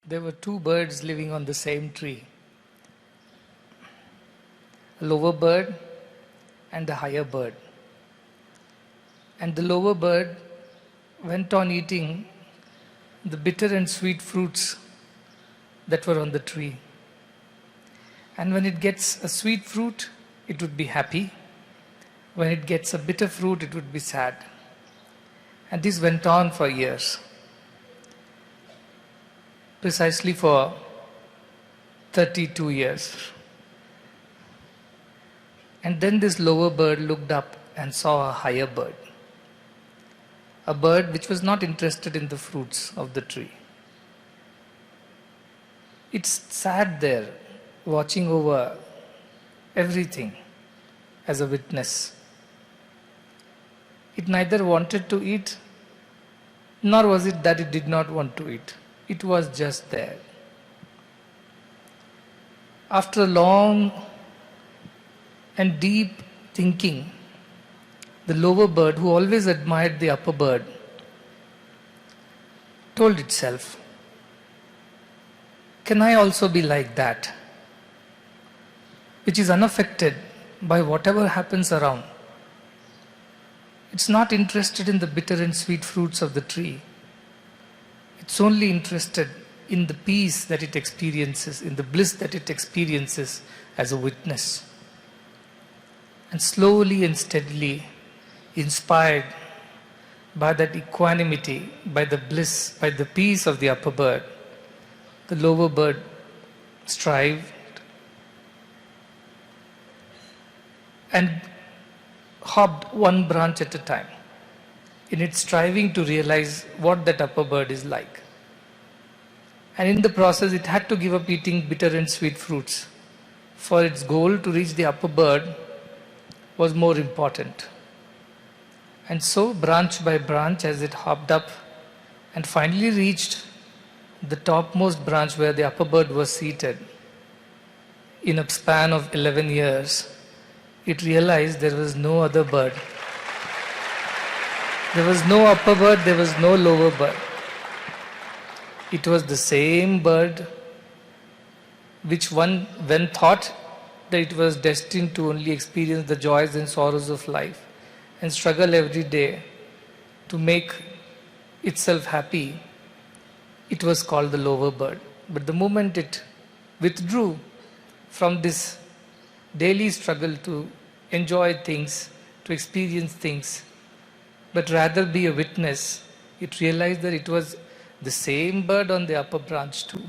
There were two birds living on the same tree. A lower bird and a higher bird. And the lower bird went on eating the bitter and sweet fruits that were on the tree. And when it gets a sweet fruit, it would be happy. When it gets a bitter fruit, it would be sad. And this went on for years. Precisely for 32 years. And then this lower bird looked up and saw a higher bird. A bird which was not interested in the fruits of the tree. It sat there watching over everything as a witness. It neither wanted to eat, nor was it that it did not want to eat. It was just there. After long and deep thinking, the lower bird, who always admired the upper bird, told itself, "Can I also be like that, which is unaffected by whatever happens around? It's not interested in the bitter and sweet fruits of the tree. It's only interested in the peace that it experiences, in the bliss that it experiences as a witness." And slowly and steadily, inspired by that equanimity, by the bliss, by the peace of the upper bird, the lower bird strived and hopped one branch at a time in its striving to realize what that upper bird is like. And in the process, it had to give up eating bitter and sweet fruits, for its goal to reach the upper bird was more important. And so, branch by branch, as it hopped up and finally reached the topmost branch where the upper bird was seated, in a span of 11 years, it realized there was no other bird. There was no upper bird, there was no lower bird. It was the same bird which one, when thought that it was destined to only experience the joys and sorrows of life and struggle every day to make itself happy, it was called the lower bird. But the moment it withdrew from this daily struggle to enjoy things, to experience things, but rather be a witness, it realized that it was the same bird on the upper branch too.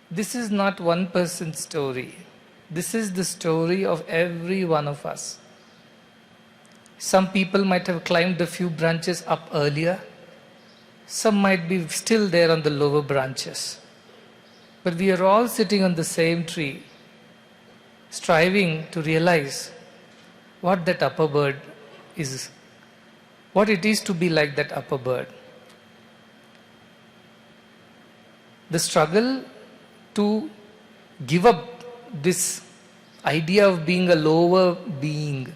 This is not one person's story. This is the story of every one of us. Some people might have climbed a few branches up earlier. Some might be still there on the lower branches. But we are all sitting on the same tree, striving to realize what that upper bird is, what it is to be like that upper bird. The struggle to give up this idea of being a lower being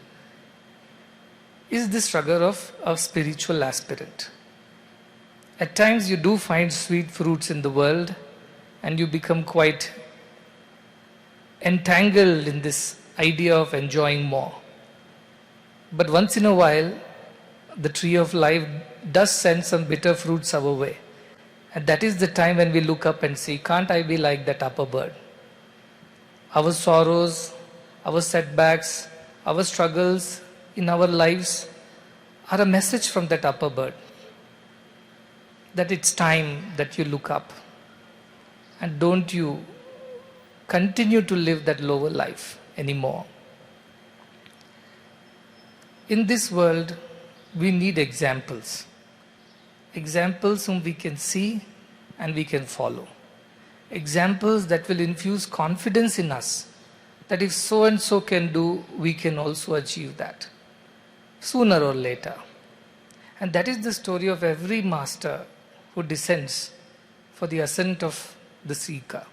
is the struggle of a spiritual aspirant. At times you do find sweet fruits in the world and you become quite entangled in this idea of enjoying more. But once in a while, the tree of life does send some bitter fruits our way. And that is the time when we look up and see, can't I be like that upper bird? Our sorrows, our setbacks, our struggles in our lives are a message from that upper bird. That it's time that you look up. And don't you continue to live that lower life anymore. In this world, we need examples. Examples whom we can see and we can follow. Examples that will infuse confidence in us that if so and so can do, we can also achieve that sooner or later. And that is the story of every master who descends for the ascent of the seeker.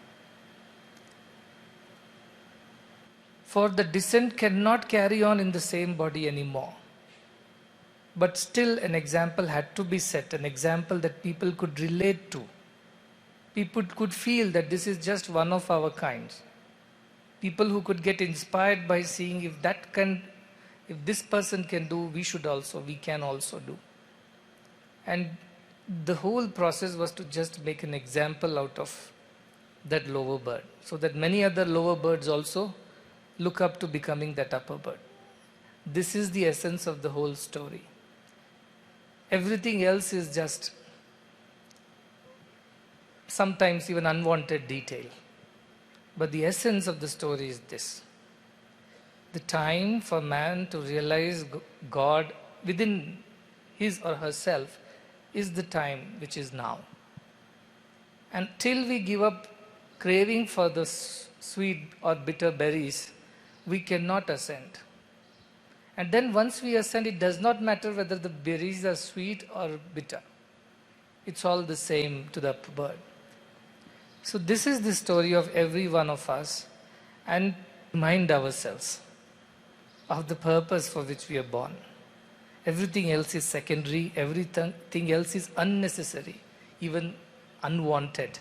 For the descent cannot carry on in the same body anymore. But still an example had to be set, an example that people could relate to. People could feel that this is just one of our kinds. People who could get inspired by seeing if this person can do, we can also do. And the whole process was to just make an example out of that lower bird, so that many other lower birds also look up to becoming that upper bird. This is the essence of the whole story. Everything else is just sometimes even unwanted detail. But the essence of the story is this. The time for man to realize God within his or herself is the time which is now. And till we give up craving for the sweet or bitter berries, we cannot ascend. And then once we ascend, it does not matter whether the berries are sweet or bitter. It's all the same to the upper bird. So this is the story of every one of us, and remind ourselves of the purpose for which we are born. Everything else is secondary, everything else is unnecessary, even unwanted.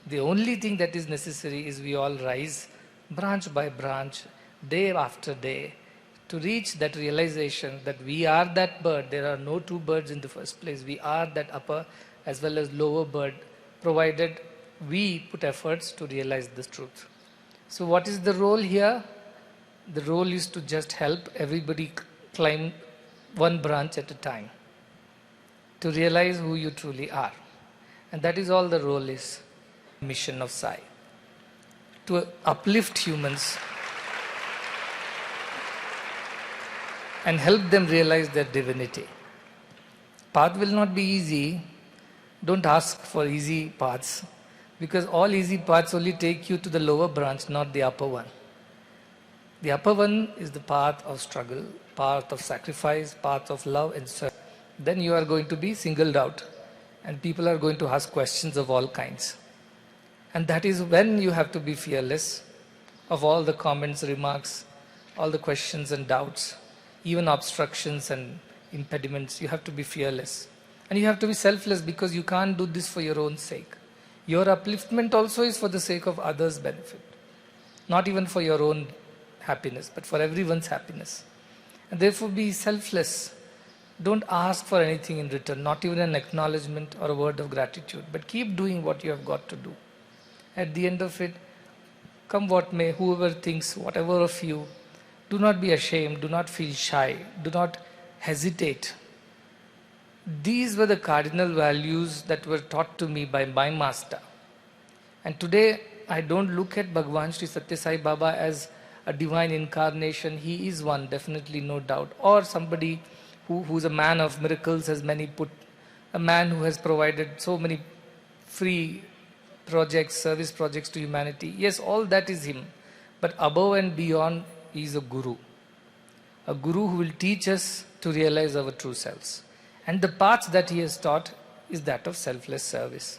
The only thing that is necessary is we all rise branch by branch, day after day, to reach that realization that we are that bird. There are no two birds in the first place. We are that upper as well as lower bird, provided we put efforts to realize this truth. So what is the role here? The role is to just help everybody climb one branch at a time, to realize who you truly are. And that is all the role is. Mission of Sai, to uplift humans and help them realize their divinity. Path will not be easy. Don't ask for easy paths, because all easy paths only take you to the lower branch, not the upper one. The upper one is the path of struggle, path of sacrifice, path of love and service. Then you are going to be singled out, and people are going to ask questions of all kinds. And that is when you have to be fearless of all the comments, remarks, all the questions and doubts, even obstructions and impediments. You have to be fearless. And you have to be selfless, because you can't do this for your own sake. Your upliftment also is for the sake of others' benefit. Not even for your own happiness, but for everyone's happiness. And therefore be selfless. Don't ask for anything in return, not even an acknowledgement or a word of gratitude, but keep doing what you have got to do. At the end of it, come what may, whoever thinks whatever of you, do not be ashamed, do not feel shy, do not hesitate. These were the cardinal values that were taught to me by my master. And today, I don't look at Bhagwan Sri Sathya Sai Baba as a divine incarnation. He is one, definitely, no doubt. Or somebody who's a man of miracles, as many put, a man who has provided so many free projects, service projects to humanity. Yes, all that is him. But above and beyond, he is a guru. A guru who will teach us to realize our true selves. And the path that he has taught is that of selfless service.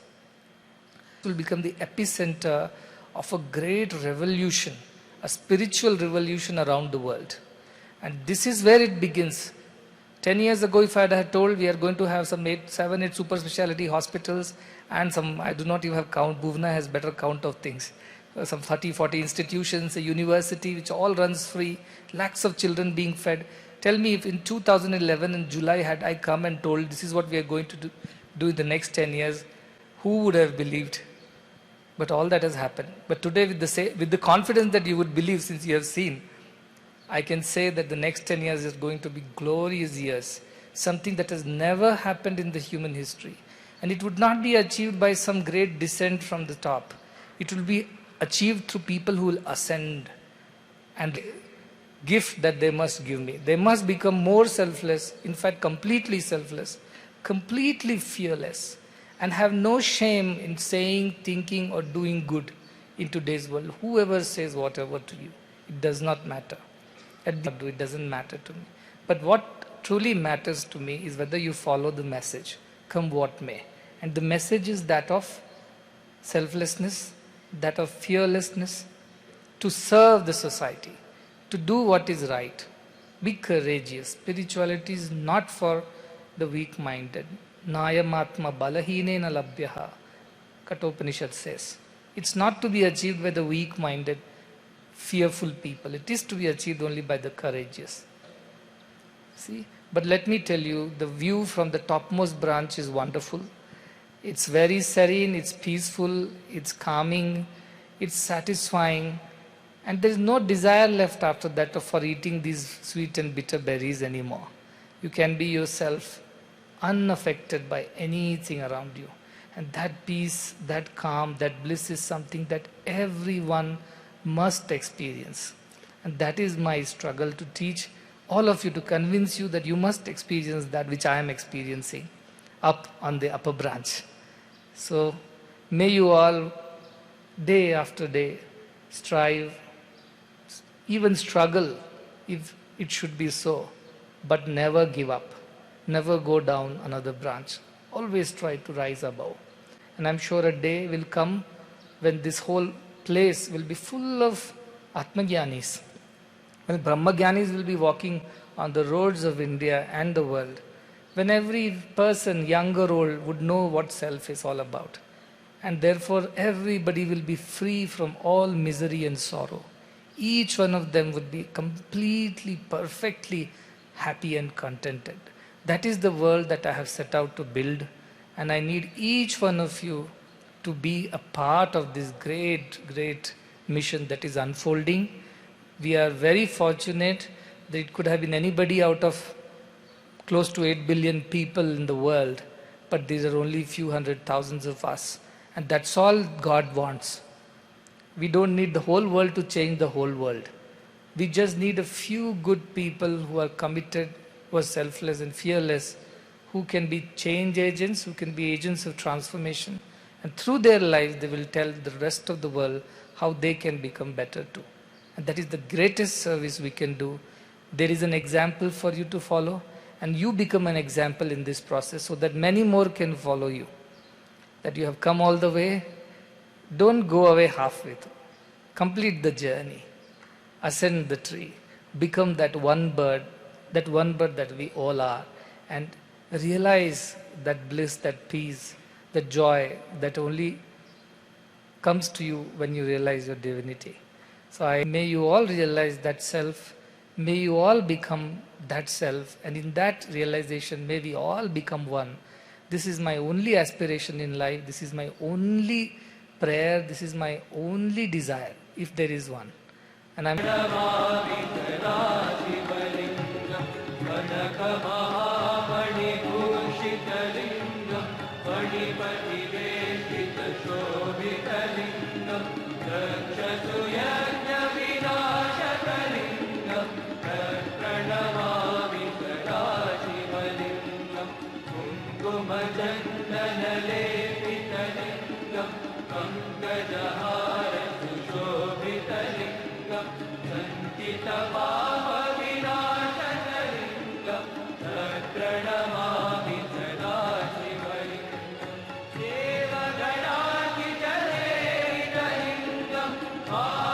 It will become the epicenter of a great revolution, a spiritual revolution around the world. And this is where it begins. 10 years ago, if I had told we are going to have some 7, 8 super specialty hospitals and some, I do not even have count, Bhuvna has better count of things. Some 30, 40 institutions, a university which all runs free, lakhs of children being fed. Tell me if in 2011 in July had I come and told this is what we are going to do in the next 10 years, who would have believed? But all that has happened. But today with the confidence that you would believe since you have seen, I can say that the next 10 years is going to be glorious years, something that has never happened in the human history. And it would not be achieved by some great descent from the top. It will be achieved through people who will ascend, and gift that they must give me. They must become more selfless, in fact completely selfless, completely fearless, and have no shame in saying, thinking or doing good in today's world. Whoever says whatever to you, it does not matter. It doesn't matter to me. But what truly matters to me is whether you follow the message, come what may. And the message is that of selflessness, that of fearlessness, to serve the society, to do what is right, Be courageous. Spirituality is not for the weak-minded. Nayamatma balahinena labhyaha, Kathopanishad says. It's not to be achieved by the weak-minded, fearful people. It is to be achieved only by the courageous. See? But let me tell you, the view from the topmost branch is wonderful. It's very serene, it's peaceful, it's calming, it's satisfying, and there is no desire left after that for eating these sweet and bitter berries anymore. You can be yourself, unaffected by anything around you. And that peace, that calm, that bliss is something that everyone must experience. And that is my struggle to teach all of you, to convince you that you must experience that which I am experiencing up on the upper branch. So may you all, day after day, strive, even struggle if it should be so, but never give up, never go down another branch. Always try to rise above. And I'm sure a day will come when this whole place will be full of Atmagyanis. When Brahmagyanis will be walking on the roads of India and the world. When every person, young or old, would know what self is all about. And therefore everybody will be free from all misery and sorrow. Each one of them would be completely, perfectly happy and contented. That is the world that I have set out to build. And I need each one of you to be a part of this great, great mission that is unfolding. We are very fortunate that it could have been anybody out of close to 8 billion people in the world, but these are only few hundred thousands of us. And that's all God wants. We don't need the whole world to change the whole world. We just need a few good people who are committed, who are selfless and fearless, who can be change agents, who can be agents of transformation. And through their lives, they will tell the rest of the world how they can become better too. And that is the greatest service we can do. There is an example for you to follow, and you become an example in this process so that many more can follow you. That you have come all the way, don't go away halfway through. Complete the journey. Ascend the tree. Become that one bird that we all are. And realize that bliss, that peace, that joy that only comes to you when you realize your divinity. So may you all realize that self. May you all become that self. And in that realization, may we all become one. This is my only aspiration in life. This is my only prayer. This is my only desire, if there is one. And I'm Ah